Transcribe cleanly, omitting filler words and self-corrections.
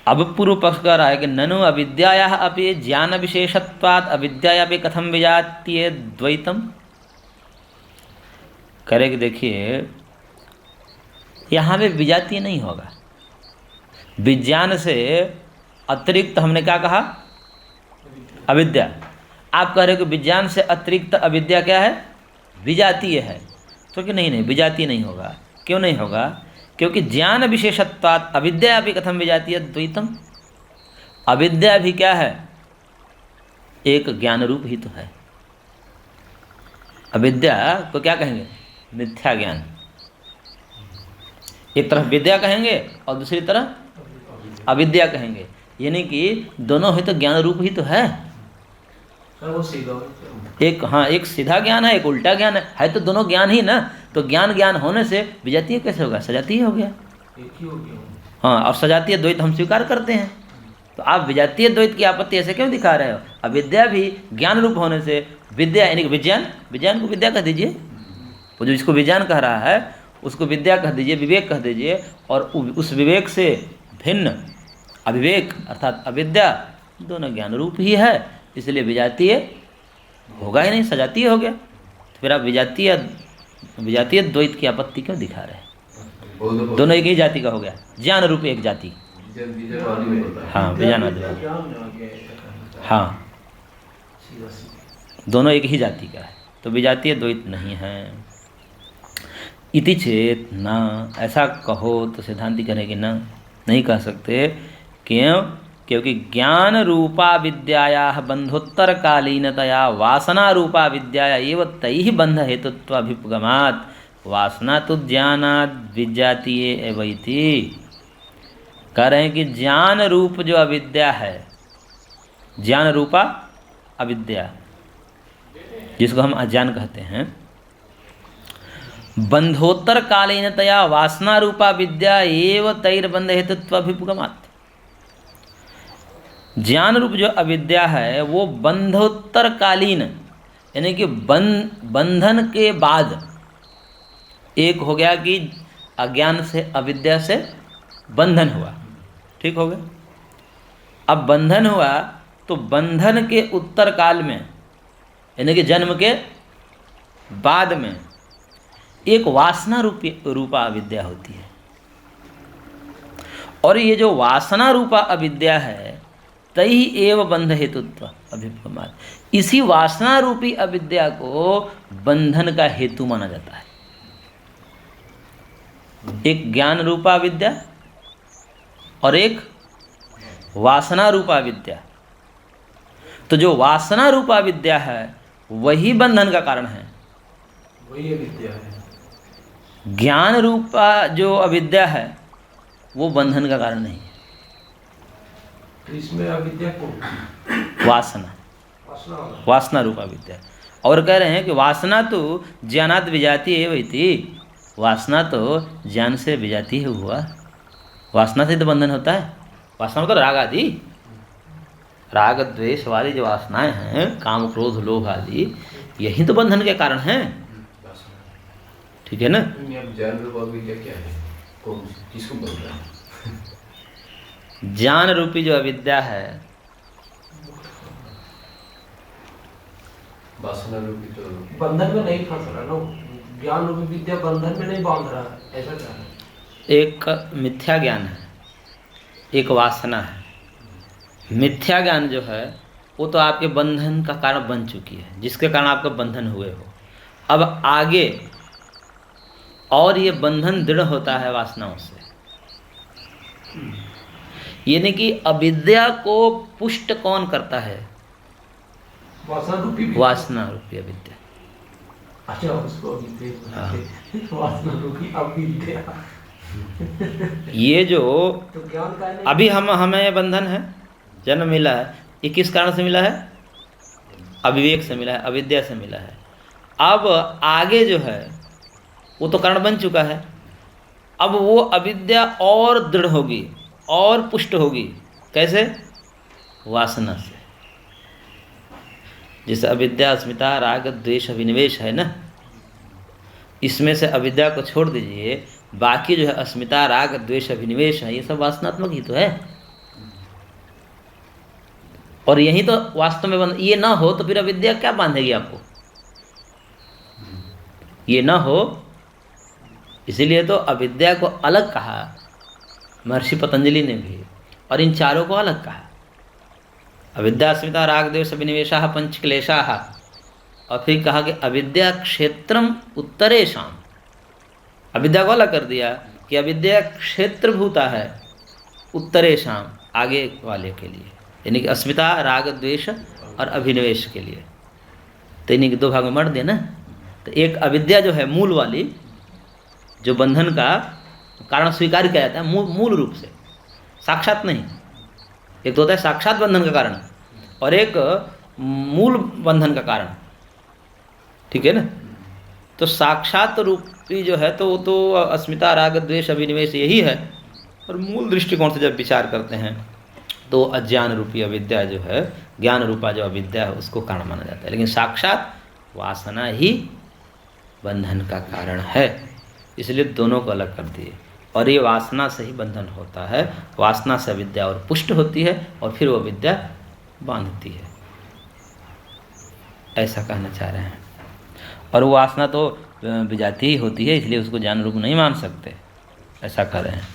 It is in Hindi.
अब पूर्व पक्ष कह रहा है कि ननु अविद्यायाः अपि ज्ञान विशेषत्वात् अविद्यायापि कथम विजातीय द्वैतम। करे कि देखिए यहाँ पे विजातीय नहीं होगा। विज्ञान से अतिरिक्त हमने क्या कहा? अविद्या। आप कह रहे हो कि विज्ञान से अतिरिक्त अविद्या क्या है? विजातीय है। तो कि नहीं विजातीय नहीं होगा। क्यों नहीं होगा? क्योंकि ज्ञान विशेषत्वात् अविद्या भी कथम विजातीय द्वैतम। अविद्या भी क्या है? एक ज्ञान रूप ही तो है। अविद्या को क्या कहेंगे? मिथ्या ज्ञान। एक तरफ विद्या कहेंगे और दूसरी तरफ अविद्या कहेंगे, यानी कि दोनों ही तो ज्ञान रूप ही तो है। एक एक सीधा ज्ञान है, एक उल्टा ज्ञान है तो दोनों ज्ञान ही ना। तो ज्ञान होने से विजातीय कैसे होगा? सजातीय हो गया। एक ही हो गया। हाँ, और सजातीय द्वैत हम स्वीकार करते हैं। तो आप विजातीय द्वैत की आपत्ति ऐसे क्यों दिखा रहे हो? अविद्या भी ज्ञान रूप होने से विद्या यानी कि विज्ञान को विद्या कह दीजिए। वो जो इसको विज्ञान कह रहा है उसको विद्या कह दीजिए, विवेक कह दीजिए। और उस विवेक से भिन्न अविवेक अर्थात अविद्या दोनों ज्ञान रूप ही है, इसलिए विजातीय होगा ही नहीं, सजातीय हो गया। तो फिर आप विजातीय द्वैत की आपत्ति क्यों दिखा रहे हैं? दोनों एक ही जाति का हो गया, ज्ञान रूप एक जाति। हाँ, विज्ञानवादी। हाँ, दोनों एक ही जाति का है, तो विजातीय द्वैत नहीं है। इति चेत ना, ऐसा कहो तो सिद्धांति कहेंगे ना, नहीं कह सकते। क्यों? क्योंकि ज्ञान रूपा विद्याया बंधोत्तर कालीनतया वासना रूपा विद्याया एव तैहि बंध हेतुत्वाभिपगमात् वासना तो ज्ञानाद् विजातीये एव इति। कह रहे हैं कि ज्ञान रूप जो अविद्या है, ज्ञान रूपा अविद्या जिसको हम अज्ञान कहते हैं, बंधोत्तर कालीनतया वासना रूपा विद्या एव तैर्बंध हेतुत्वाभिपगमात्। ज्ञान रूप जो अविद्या है वो बंधोत्तर कालीन यानी कि बंधन के बाद, एक हो गया कि अज्ञान से अविद्या से बंधन हुआ, ठीक हो गया। अब बंधन हुआ तो बंधन के उत्तर काल में यानी कि जन्म के बाद में एक वासना रूपा अविद्या होती है। और ये जो वासना रूपा अविद्या है तई एव बंध हेतुत्व अभिपगमात्, इसी वासना रूपी अविद्या को बंधन का हेतु माना जाता है। एक ज्ञान रूपा विद्या और एक वासना रूपा विद्या। तो जो वासना रूपा विद्या है वही बंधन का कारण है, वही अविद्या है। ज्ञान रूपा जो अविद्या है वो बंधन का कारण नहीं है। तो इसमें अविद्या को वासना रूपा विद्या। और कह रहे हैं कि वासना तो ज्ञानात् विजातीय एव इति, वासना तो ज्ञान से विजातीय हुआ। वासना से तो बंधन होता है। वासना तो राग आदि, राग द्वेष वाली जो वासनाएं हैं, काम क्रोध लोभ आदि, यही तो बंधन के कारण हैं। ठीक है ना? ज्ञान रूप अविद्या क्या है? किसको बोल रहा है? ज्ञान रूपी जो अविद्या है, वासना रूपी तो बंधन में नहीं फंस रहा ना। ज्ञान रूपी विद्या बंधन में नहीं बांध रहा है, ऐसा क्या है? एक मिथ्या ज्ञान है, एक वासना है। मिथ्या ज्ञान जो है वो तो आपके बंधन का कारण बन चुकी है, जिसके कारण आपका बंधन हुए हो। अब आगे और ये बंधन दृढ़ होता है वासनाओं से, यानी कि अविद्या को पुष्ट कौन करता है? वासना रूपी अविद्या। अच्छा, उसको वासना रूपी अविद्या। ये जो तो ज्ञान का अभी हमें बंधन है, जन्म मिला है, ये किस कारण से मिला है? अविवेक से मिला है, अविद्या से मिला है। अब आगे जो है वो तो कारण बन चुका है। अब वो अविद्या और दृढ़ होगी और पुष्ट होगी। कैसे? वासना से। जैसे अविद्या अस्मिता राग द्वेष अभिनिवेश है ना, इसमें से अविद्या को छोड़ दीजिए, बाकी जो है अस्मिता राग द्वेष अभिनिवेश है, ये सब वासनात्मक ही तो है। और यही तो वास्तव में बंध, ये ना हो तो फिर अविद्या क्या बांधेगी आपको? ये ना हो, इसीलिए तो अविद्या को अलग कहा महर्षि पतंजलि ने भी, और इन चारों को अलग कहा। अविद्या, अस्मिता, राग, द्वेष, अभिनिवेशा, पंच क्लेशा, और फिर कहा कि अविद्या क्षेत्रम उत्तरेषाम। अविद्या को अलग कर दिया कि अविद्या क्षेत्रभूता है उत्तरेषाम, आगे वाले के लिए, यानी कि अस्मिता, राग, द्वेष और अभिनिवेश के लिए। तो इन्हीं के दो भाग में बांट दिया ना। तो एक अविद्या जो है मूल वाली, जो बंधन का कारण स्वीकार किया जाता है मूल रूप से, साक्षात नहीं। एक तो होता है साक्षात बंधन का कारण, और एक मूल बंधन का कारण, ठीक है ना। तो साक्षात रूपी जो है तो वो तो अस्मिता, राग, द्वेष, अभिनिवेश यही है। और मूल दृष्टिकोण से जब विचार करते हैं तो अज्ञान रूपी अविद्या जो है, ज्ञान रूपा जो अविद्या है, उसको कारण माना जाता है। लेकिन साक्षात वासना ही बंधन का कारण है, इसलिए दोनों को अलग कर दिए। और ये वासना से ही बंधन होता है, वासना से अविद्या और पुष्ट होती है, और फिर वो विद्या बांधती है, ऐसा कहना चाह रहे हैं। और वो वासना तो विजाती ही होती है, इसलिए उसको ज्ञान रूप नहीं मान सकते, ऐसा कह रहे हैं।